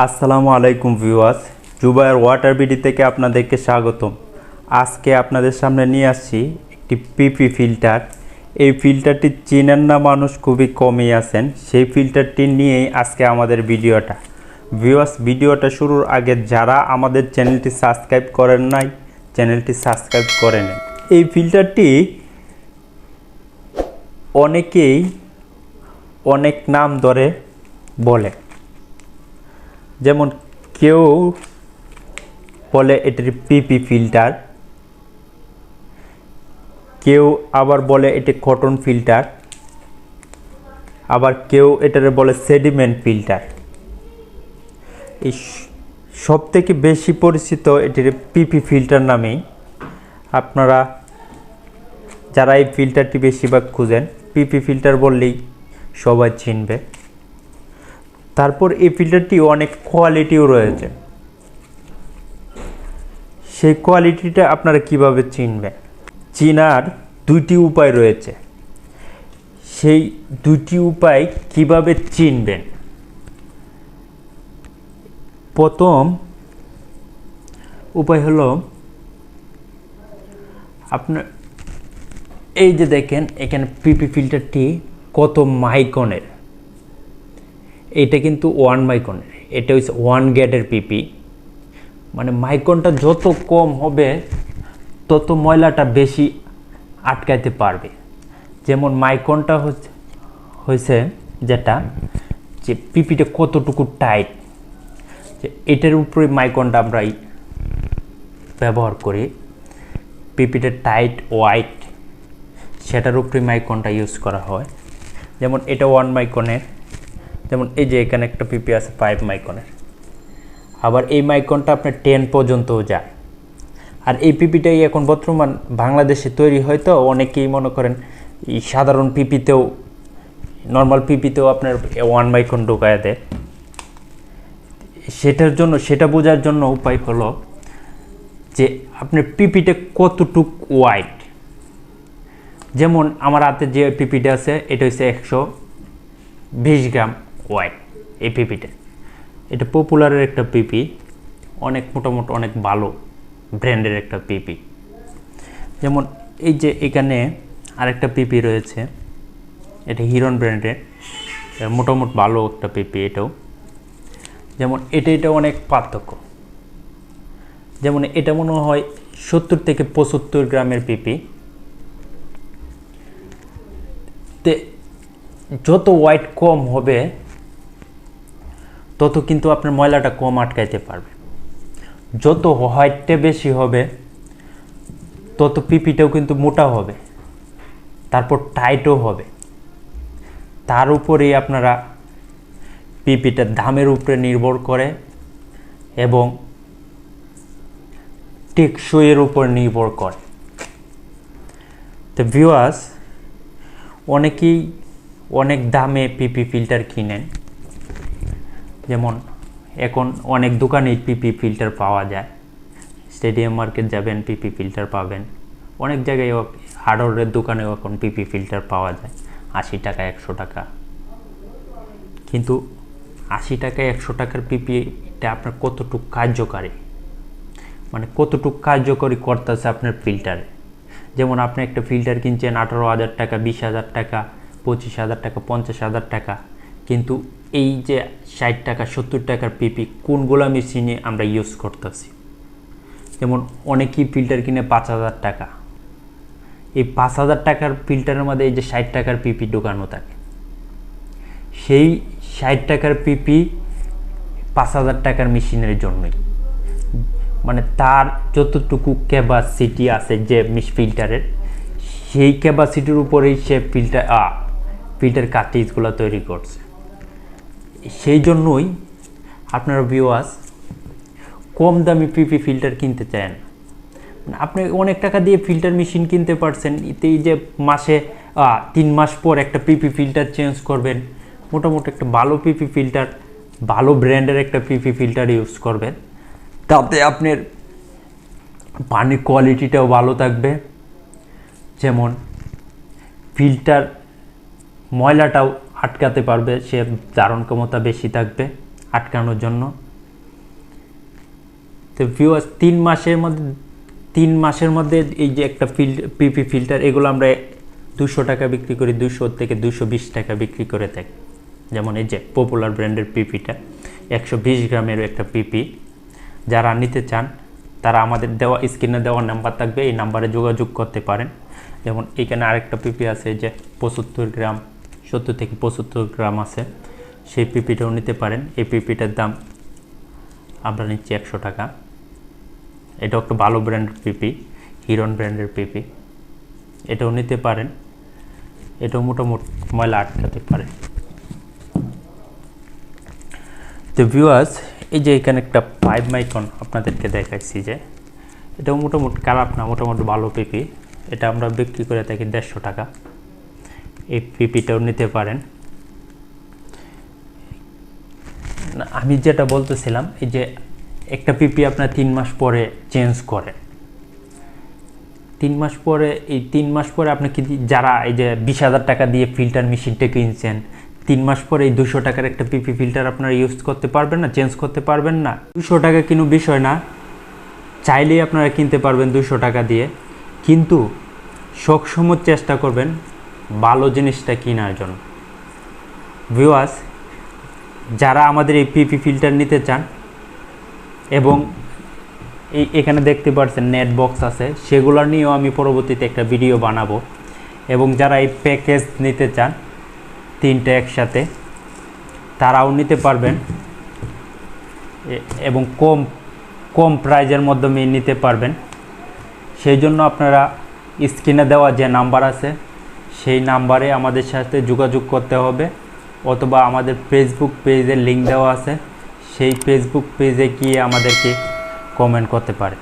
আসসালামু আলাইকুম viewers, Zubair water BD থেকে আপনাদেরকে স্বাগতম। আজকে আপনাদের সামনে নিয়ে আসছি একটি পিপি ফিল্টার। এই ফিল্টারটি চেনেন না মানুষ খুবই কমই আছেন। সেই ফিল্টারটি নিয়েই আজকে আমাদের ভিডিওটা। ভিউয়ার্স, ভিডিওটা শুরুর আগে যারা আমাদের চ্যানেলটি সাবস্ক্রাইব করেন নাই, চ্যানেলটি সাবস্ক্রাইব করে নেন। এই ফিল্টারটি অনেকেই অনেক নাম ধরে বলে, যেমন কেউ বলে এটির পিপি ফিল্টার, কেউ আবার বলে এটি কটন ফিল্টার, আবার কেউ এটারে বলে সেডিমেন্ট ফিল্টার। এই সব থেকে বেশি পরিচিত এটির পিপি ফিল্টার নামেই। আপনারা যারা এই ফিল্টারটি বেশিরভাগ খুঁজেন, পিপি ফিল্টার বললেই সবাই চিনবে। তারপর এই ফিল্টারটি অনেক কোয়ালিটিও রয়েছে। সেই কোয়ালিটিটা আপনারা কিভাবে চিনবেন? চিনার দুইটি উপায় রয়েছে। সেই দুইটি উপায় কিভাবে চিনবেন? প্রথম উপায় হলো, আপনার এই যে দেখেন এখানে পিপি ফিল্টারটি কত মাইক্রনের। এটা কিন্তু 1 মাইক্রনের, এটা হচ্ছে 1 গ্রেডের পিপি। মানে মাইক্রনটা যত কম হবে তত ময়লাটা বেশি আটকাইতে পারবে। যেমন মাইক্রনটা হয়েছে যেটা, যে পিপিটা কতটুকু টাইট, যে এটার উপরে মাইক্রনটা আমরা ব্যবহার করি। পিপিটা টাইট ওয়াইট, সেটার উপরে মাইক্রনটা ইউজ করা হয়। যেমন এটা 1 মাইক্রনের, যেমন এই যে এখানে একটা পিপি আছে 5 মাইক্রনের। আবার এই মাইক্রনটা আপনার 10 পর্যন্তও যায়। আর এই পিপিটাই এখন বর্তমান বাংলাদেশে তৈরি হয়, তো অনেকেই মনে করেন এই সাধারণ পিপিতেও, নর্মাল পিপিতেও আপনার 1 মাইক্রন ঢোকায় দেয়। সেটা বোঝার জন্য উপায় হলো যে আপনার পিপিটা কতটুক ওয়াইড। যেমন আমার হাতে যে পিপিটা আছে এটা হচ্ছে 120 গ্রাম ওয়াইড। এই পিপিটা, এটা পপুলারের একটা পিপি, অনেক মোটামুটি অনেক ভালো ব্র্যান্ডের একটা পিপি। যেমন এই যে এখানে আরেকটা পিপি রয়েছে, এটা হিরন ব্র্যান্ডের, মোটামুটি ভালো একটা পিপি এটাও। যেমন এটা অনেক পার্থক্য। যেমন এটা মনে হয় 70 থেকে 75 গ্রামের পিপি। তে যত ওয়াইট কম হবে তত কিন্তু আপনার ময়লাটা কম আটকাইতে পারবে। যত হোয়াইটটা বেশি হবে তত পিপিটাও কিন্তু মোটা হবে, তারপর টাইটও হবে। তার উপরেই আপনারা পিপিটার দামের উপরে নির্ভর করে এবং টেকসইয়ের উপর নির্ভর করে। তো ভিউয়ার্স, অনেকেই অনেক দামে পিপি ফিল্টার কিনেন। যেমন এখন অনেক দোকানেই পিপি ফিল্টার পাওয়া যায়। স্টেডিয়াম মার্কেট যাবেন, পিপি ফিল্টার পাবেন। অনেক জায়গায় হার্ডওয়্যারের দোকানেও এখন পিপি ফিল্টার পাওয়া যায় 80 টাকা 100 টাকা। কিন্তু 80 টাকা 100 টাকার পিপিটা আপনার কতটুকু কার্যকারী, মানে কতটুকু কার্যকরী করতেছে আপনার ফিল্টারে। যেমন আপনি একটা ফিল্টার কিনছেন 18,000 টাকা, 20,000 টাকা, 25,000 টাকা, 50,000 টাকা, কিন্তু এই যে 60 টাকা 70 টাকার পিপি কোনগুলা মেশিনে আমরা ইউজ করতেছি। যেমন অনেকেই ফিল্টার কিনে 5,000 টাকা। এই 5,000 টাকার ফিল্টারের মধ্যে এই যে 60 টাকার পিপি ঢোকানো থাকে। সেই 60 টাকার পিপি 5,000 টাকার মেশিনের জন্যই, মানে তার যতটুকু ক্যাপাসিটি আছে যে ফিল্টারের, সেই ক্যাপাসিটির উপরেই সে ফিল্টার কার্ট্রিজগুলো তৈরি করছে। সেই জন্যই আপনারা ভিউয়ার্স কম দামি পিপি ফিল্টার কিনতে চান। আপনি অনেক টাকা দিয়ে ফিল্টার মেশিন কিনতে পারছেন, এই যে মাসে 3 মাস পর একটা পিপি ফিল্টার চেঞ্জ করবেন। মোটামুটি একটা ভালো পিপি ফিল্টার, ভালো ব্র্যান্ডের একটা পিপি ফিল্টার ইউজ করবেন, তাতে আপনার পানির কোয়ালিটিটাও ভালো থাকবে। যেমন ফিল্টার ময়লাটাও আটকাতে পারবে, সে ধারণ ক্ষমতা বেশি থাকবে আটকানোর জন্য। তো ভিউয়ার্স 3 মাসের মধ্যে এই যে একটা পিপি ফিল্টার, এগুলো আমরা 200 টাকা বিক্রি করি, 200 থেকে 220 টাকা বিক্রি করে থাকি। যেমন এই যে পপুলার ব্র্যান্ডের পিপিটা 120 গ্রামের একটা পিপি, যারা নিতে চান তারা আমাদের দেওয়া স্ক্রিনে দেওয়া নাম্বার থাকবে, এই নাম্বারে যোগাযোগ করতে পারেন। যেমন এখানে আরেকটা পিপি আছে যে 75 গ্রাম, 70 থেকে 75 গ্রাম আছে, সেই পিপিটাও নিতে পারেন। এই পিপিটার দাম আমরা নিচ্ছি 100 টাকা। এটাও একটা ভালো ব্র্যান্ডের পিপি, হিরন ব্র্যান্ডের পিপি, এটাও নিতে পারেন। এটাও মোটামুটি ময়লা আটকাতে পারে। তো ভিউয়ার্স, এই যে এখানে একটা 5 মাইক্রন আপনাদেরকে দেখাইছি, যে এটাও মোটামুটি খারাপ না, মোটামুটি ভালো পিপি। এটা আমরা বিক্রি করে থাকি 150 টাকা। এই পিপিটাও নিতে পারেন। আমি যেটা বলতেছিলাম, এই যে একটা পিপি আপনার 3 মাস পরে চেঞ্জ করে, 3 মাস পরে, এই 3 মাস পরে আপনি কি, যারা এই যে 20,000 টাকা দিয়ে ফিল্টার মেশিনটা কিনছেন, 3 মাস পরে এই 200 টাকার একটা পিপি ফিল্টার আপনারা ইউজ করতে পারবেন না, চেঞ্জ করতে পারবেন না। 200 টাকা কোনো বিষয় না, চাইলেই আপনারা কিনতে পারবেন 200 টাকা দিয়ে, কিন্তু সবসময় চেষ্টা করবেন ভালো জিনিসটা কেনার জন্য। ভিউয়ার্স, যারা আমাদের এই পিপি ফিল্টার নিতে চান, এবং এখানে দেখতে পাচ্ছেন নেট বক্স আছে, সেগুলো নিয়েও আমি পরবর্তীতে একটা ভিডিও বানাবো। এবং যারা এই প্যাকেজ নিতে চান 3টা একসাথে, তারাও নিতে পারবেন, এবং কম প্রাইজের মাধ্যমে নিতে পারবেন। সেই জন্য আপনারা স্ক্রিনে দেওয়া যে নাম্বার আছে, সেই নাম্বারে আমাদের সাথে যোগাযোগ করতে হবে, অথবা আমাদের ফেসবুক পেজের লিঙ্ক দেওয়া আছে, সেই ফেসবুক পেজে গিয়ে আমাদেরকে কমেন্ট করতে পারে।